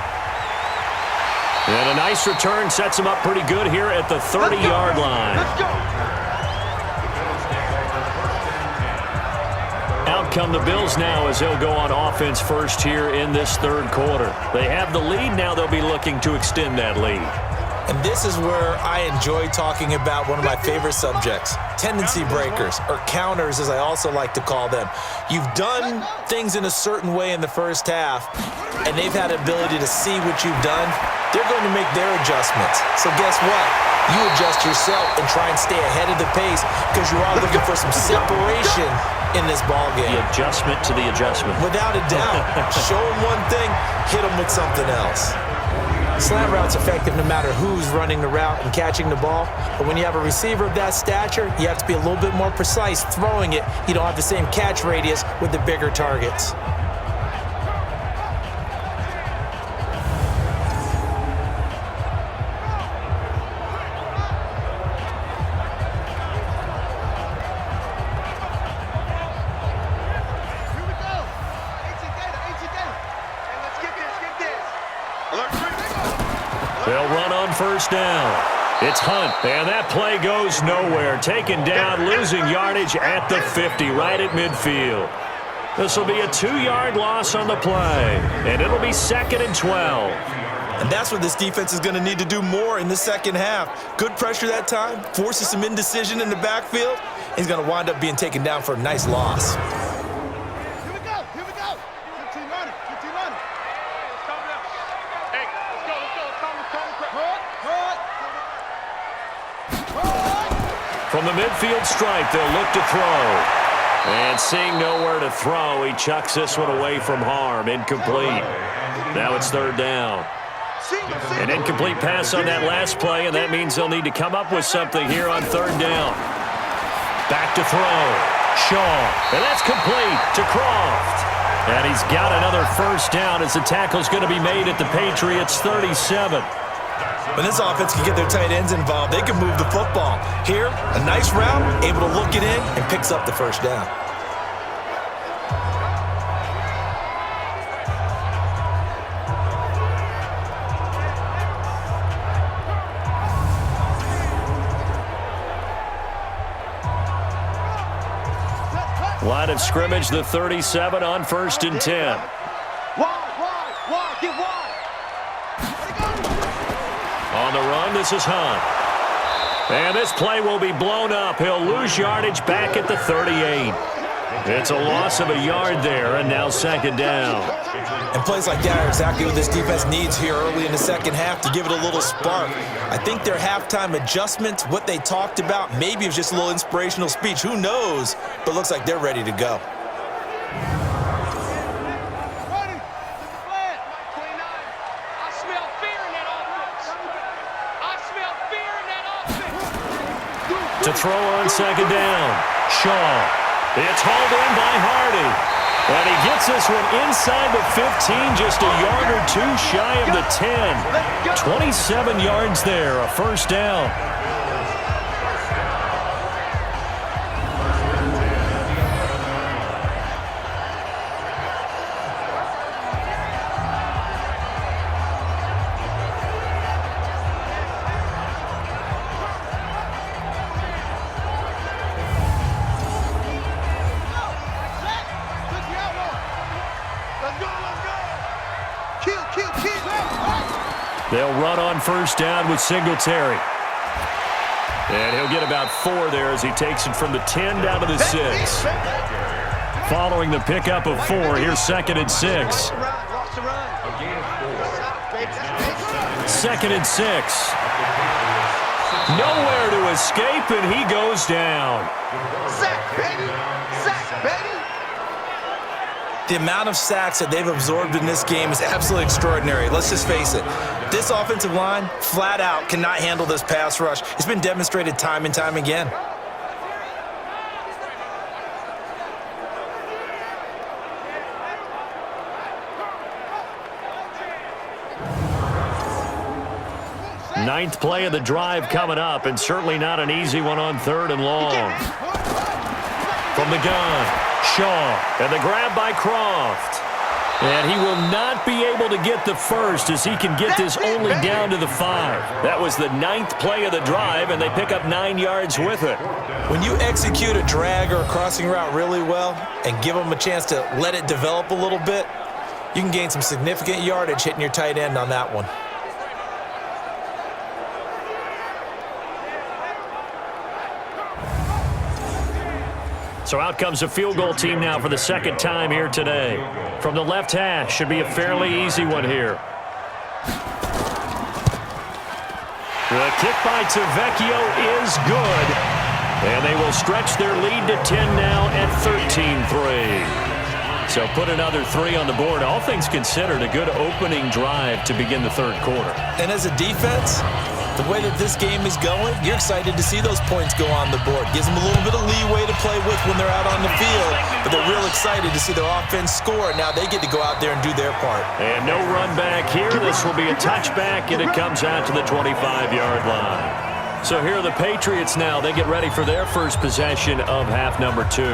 And a nice return sets him up pretty good here at the 30-yard line. Let's go. Out come the Bills now as they'll go on offense first here in this 3rd quarter. They have the lead. Now they'll be looking to extend that lead. And this is where I enjoy talking about one of my favorite subjects, tendency breakers, or counters as I also like to call them. You've done things in a certain way in the first half, and they've had the ability to see what you've done they're going to make their adjustments. So guess what? You adjust yourself and try and stay ahead of the pace because you are looking for some separation in this ball game. The adjustment to the adjustment. Without a doubt. Show them one thing, hit them with something else. Slant route's effective no matter who's running the route and catching the ball. But when you have a receiver of that stature, you have to be a little bit more precise throwing it. You don't have the same catch radius with the bigger targets. They'll run on first down. It's Hunt, and that play goes nowhere. Taken down, losing yardage at the 50, right at midfield. This will be a 2-yard loss on the play, and it'll be 2nd and 12. And that's what this defense is going to need to do more in the second half. Good pressure that time, forces some indecision in the backfield. He's going to wind up being taken down for a nice loss. Here we go. 15 running. Hey, let's go. From the midfield stripe, they'll look to throw. And seeing nowhere to throw, he chucks this one away from harm. Incomplete. Now it's 3rd down. An incomplete pass on that last play, and that means they'll need to come up with something here on 3rd down. Back to throw. Shaw. And that's complete to Croft. And he's got another first down as the tackle's going to be made at the Patriots' 37. When this offense can get their tight ends involved, they can move the football. Here, a nice route, able to look it in, and picks up the first down. Line of scrimmage, the 37 on 1st and 10. Wide, get wide. On the run, this is Hunt. And this play will be blown up. He'll lose yardage back at the 38. It's a loss of a yard there, and now 2nd down. And plays like that are exactly what this defense needs here early in the second half to give it a little spark. I think their halftime adjustments, what they talked about, maybe it was just a little inspirational speech. Who knows? But looks like they're ready to go. To throw on 2nd down. Shaw. It's hauled in by Hardy. And he gets this one inside the 15, just a yard or 2 shy of the 10. 27 yards there, a first down. They'll run on first down with Singletary. And he'll get about 4 there as he takes it from the 10 down to the 6. Following the pickup of 4, here's 2nd and 6. 2nd and 6. Nowhere to escape, and he goes down. Sack, baby! The amount of sacks that they've absorbed in this game is absolutely extraordinary. Let's just face it. This offensive line, flat out, cannot handle this pass rush. It's been demonstrated time and time again. Ninth play of the drive coming up, and certainly not an easy one on 3rd and long. From the gun, Shaw, and the grab by Croft. And he will not be able to get the first as he can get this only down to the 5. That was the 9th play of the drive, and they pick up 9 yards with it. When you execute a drag or a crossing route really well and give them a chance to let it develop a little bit, you can gain some significant yardage hitting your tight end on that one. So out comes a field goal team now for the 2nd time here today. From the left hash, should be a fairly easy one here. The kick by Tavecchio is good. And they will stretch their lead to 10 now at 13-3. So put another 3 on the board. All things considered, a good opening drive to begin the third quarter. And as a defense, the way that this game is going, you're excited to see those points go on the board. Gives them a little bit of leeway to play with when they're out on the field, but they're real excited to see their offense score. Now they get to go out there and do their part. And no run back here. This will be a touchback, and it comes out to the 25-yard line. So here are the Patriots now. They get ready for their first possession of half number 2.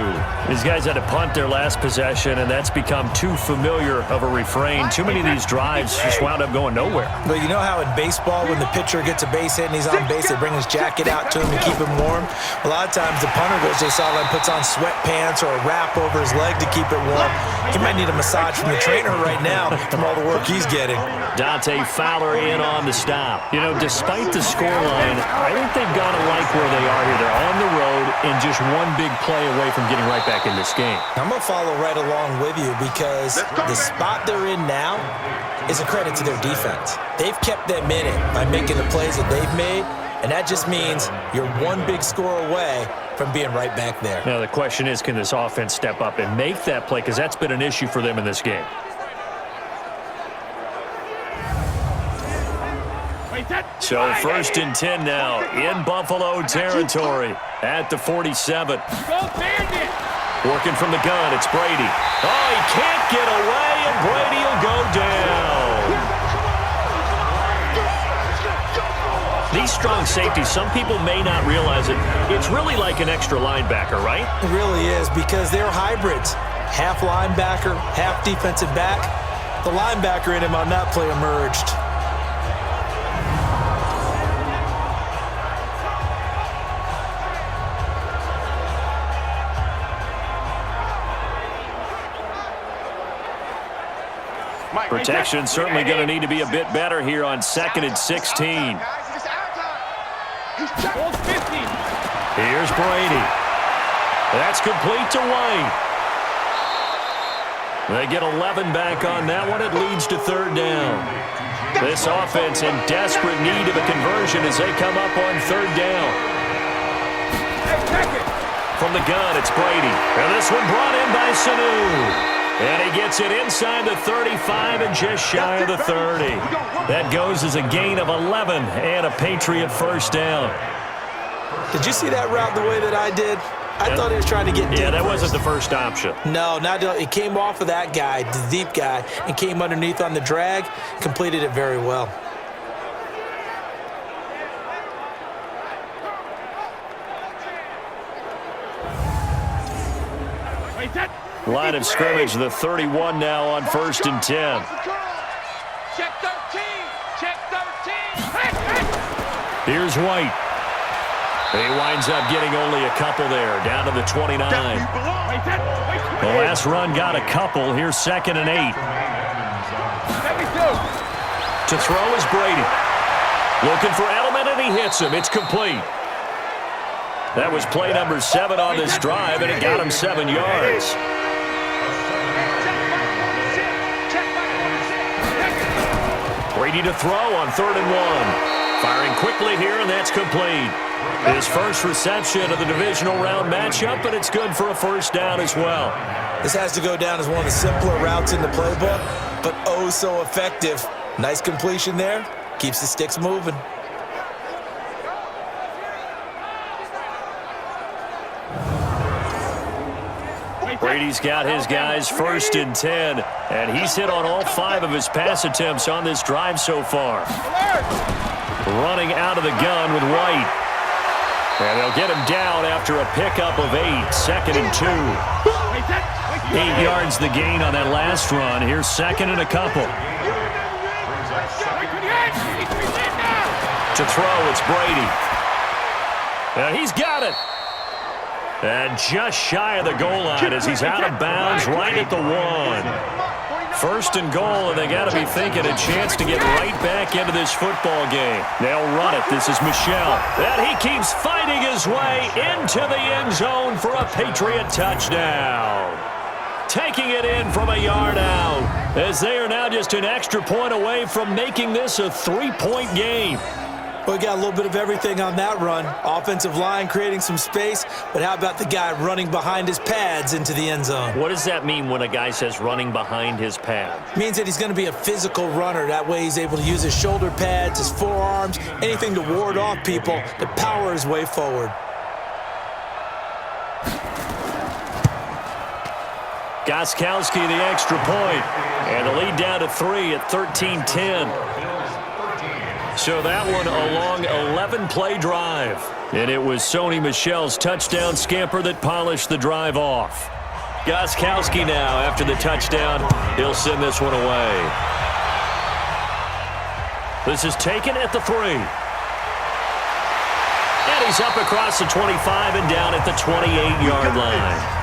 These guys had to punt their last possession, and that's become too familiar of a refrain. Too many of these drives just wound up going nowhere. But you know how in baseball, when the pitcher gets a base hit and he's on base, they bring his jacket out to him to keep him warm? A lot of times the punter goes to the sideline, puts on sweatpants or a wrap over his leg to keep it warm. He might need a massage from the trainer right now from all the work he's getting. Dante Fowler in on the stop. You know, despite the scoreline, I think they've got to like where they are here. They're on the road and just one big play away from getting right back in this game. I'm going to follow right along with you because the spot they're in now is a credit to their defense. They've kept them in it by making the plays that they've made, and that just means you're one big score away from being right back there. Now, the question is, can this offense step up and make that play? Because that's been an issue for them in this game. So 1st and 10 now in Buffalo territory at the 47. Working from the gun, it's Brady. Oh, he can't get away, and Brady will go down. These strong safeties, some people may not realize it. It's really like an extra linebacker, right? It really is because they're hybrids. Half linebacker, half defensive back. The linebacker in him on that play emerged. Protection certainly going to need to be a bit better here on 2nd and 16. Here's Brady. That's complete to White. They get 11 back on that one. It leads to 3rd down. This offense in desperate need of a conversion as they come up on 3rd down. From the gun, it's Brady. And this one brought in by Sanu. And he gets it inside the 35 and just shy of the 30. That goes as a gain of 11 and a Patriot 1st down. Did you see that route the way that I did? I thought he was trying to get deep. Yeah, that wasn't the first option. No, it came off of that guy, the deep guy, and came underneath on the drag, completed it very well. Line of scrimmage, the 31 now on 1st and 10. Check 13. Check 13. Here's White. He winds up getting only a couple there, down to the 29. The last run got a couple. Here's 2nd and 8. To throw is Brady. Looking for Edelman, and he hits him. It's complete. That was play number 7 on this drive, and it got him 7 yards. Brady to throw on 3rd and 1. Firing quickly here, and that's complete. His first reception of the divisional round matchup, but it's good for a 1st down as well. This has to go down as one of the simpler routes in the playbook, but oh so effective. Nice completion there. Keeps the sticks moving. Brady's got his guys 1st and 10, and he's hit on all 5 of his pass attempts on this drive so far. Running out of the gun with White. And they'll get him down after a pickup of 8, 2nd and 2. 8 yards the gain on that last run. Here's 2nd and a couple. To throw, it's Brady. And he's got it. And just shy of the goal line as he's out of bounds right at the 1. 1st and goal, and they got to be thinking a chance to get right back into this football game. They'll run it. This is Michel. And he keeps fighting his way into the end zone for a Patriot touchdown. Taking it in from a yard out as they are now just an extra point away from making this a 3-point game. Well, we got a little bit of everything on that run. Offensive line creating some space, but how about the guy running behind his pads into the end zone? What does that mean when a guy says running behind his pad? Means that he's going to be a physical runner. That way he's able to use his shoulder pads, his forearms, anything to ward off people to power his way forward. Gostkowski the extra point, and the lead down to 3 at 13-10. So that one a long 11-play drive. And it was Sony Michel's touchdown scamper that polished the drive off. Gostkowski now, after the touchdown, he'll send this one away. This is taken at the 3. And he's up across the 25 and down at the 28-yard line.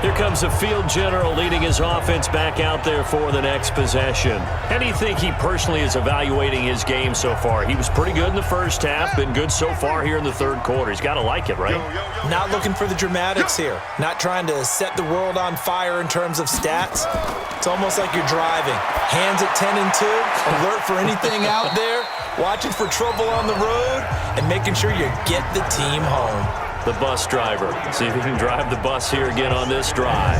Here comes the field general leading his offense back out there for the next possession. How do you think he personally is evaluating his game so far? He was pretty good in the first half, been good so far here in the third quarter. He's got to like it, right? Not looking for the dramatics here. Not trying to set the world on fire in terms of stats. It's almost like you're driving. Hands at 10 and 2, alert for anything out there, watching for trouble on the road, and making sure you get the team home. The bus driver. See if he can drive the bus here again on this drive.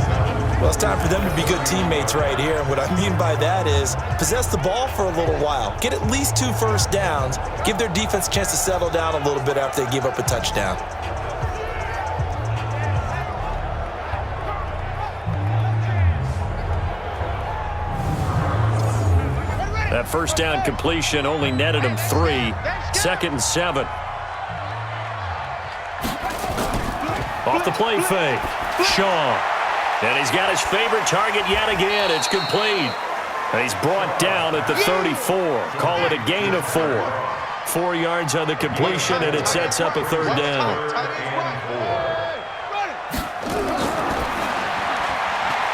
Well, it's time for them to be good teammates right here. And what I mean by that is possess the ball for a little while. Get at least 2 first downs. Give their defense a chance to settle down a little bit after they give up a touchdown. That first down completion only netted him 3. 2nd and 7. Off the play fake, Shaw. And he's got his favorite target yet again. It's complete. And he's brought down at the 34. Call it a gain of 4. 4 yards on the completion, and it sets up a third down.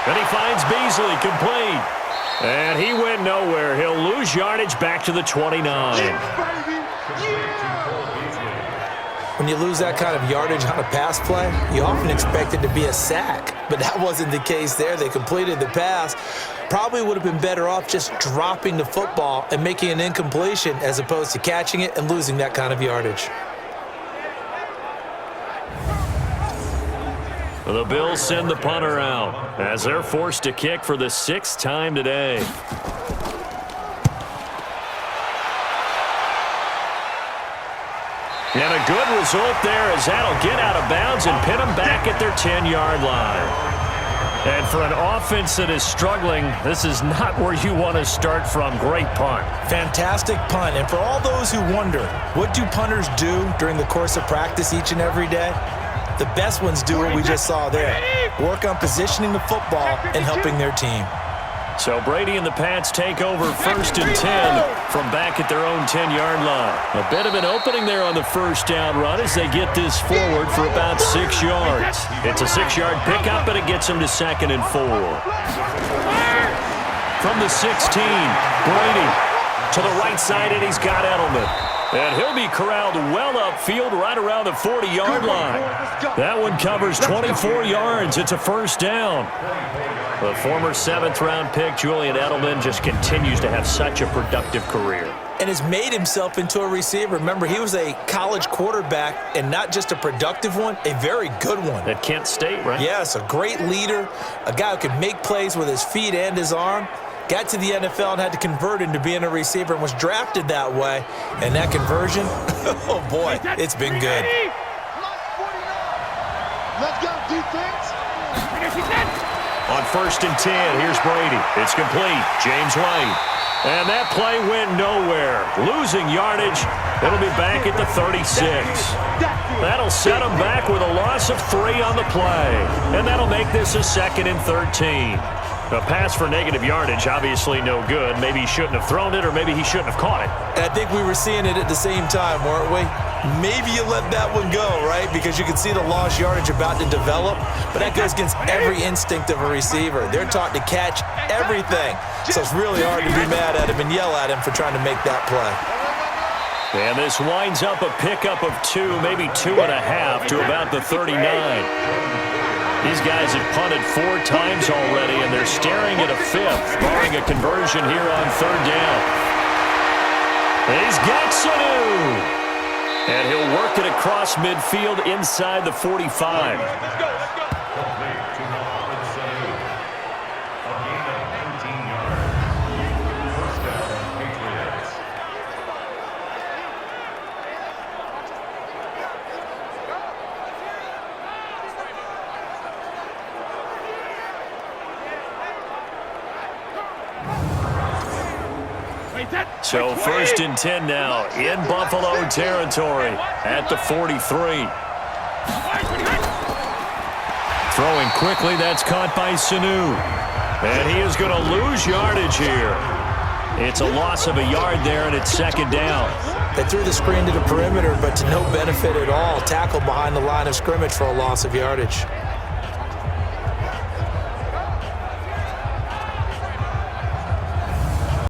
And he finds Beasley complete. And he went nowhere. He'll lose yardage back to the 29. When you lose that kind of yardage on a pass play, you often expect it to be a sack. But that wasn't the case there. They completed the pass. Probably would have been better off just dropping the football and making an incompletion as opposed to catching it and losing that kind of yardage. The Bills send the punter out as they're forced to kick for the 6th time today. And a good result there as that'll get out of bounds and pin them back at their 10-yard line. And for an offense that is struggling, this is not where you want to start from. Great punt. Fantastic punt. And for all those who wonder, what do punters do during the course of practice each and every day? The best ones do what we just saw there. Work on positioning the football and helping their team. So Brady and the Pats take over 1st and 10 from back at their own 10-yard line. A bit of an opening there on the first down run as they get this forward for about 6 yards. It's a 6-yard pickup, and it gets them to 2nd and 4. From the 16, Brady to the right side, and he's got Edelman. And he'll be corralled well upfield right around the 40-yard line. That one covers 24 yards. It's a first down. The former 7th-round pick, Julian Edelman, just continues to have such a productive career. And has made himself into a receiver. Remember, he was a college quarterback, and not just a productive one, a very good one. At Kent State, right? Yes, a great leader, a guy who could make plays with his feet and his arm. Got to the NFL and had to convert into being a receiver and was drafted that way. And that conversion, oh boy, it's been good. Let's go, defense. On 1st and 10, here's Brady. It's complete. James White. And that play went nowhere. Losing yardage. It'll be back at the 36. That'll set them back with a loss of 3 on the play. And that'll make this a 2nd and 13. A pass for negative yardage, obviously no good. Maybe he shouldn't have thrown it, or maybe he shouldn't have caught it. And I think we were seeing it at the same time, weren't we? Maybe you let that one go, right? Because you can see the lost yardage about to develop. But that goes against every instinct of a receiver. They're taught to catch everything. So it's really hard to be mad at him and yell at him for trying to make that play. And this winds up a pickup of 2, maybe 2.5 to about the 39. These guys have punted 4 times already, and they're staring at a 5th, barring a conversion here on 3rd down. He's got Sanu. And he'll work it across midfield inside the 45. Let's go. Complete to Mohamed Sanu. A gain of 19 yards. First down, Patriots. So 1st and 10 now in Buffalo territory at the 43. Throwing quickly, that's caught by Sanu. And he is going to lose yardage here. It's a loss of a yard there, and it's 2nd down. They threw the screen to the perimeter, but to no benefit at all. Tackled behind the line of scrimmage for a loss of yardage.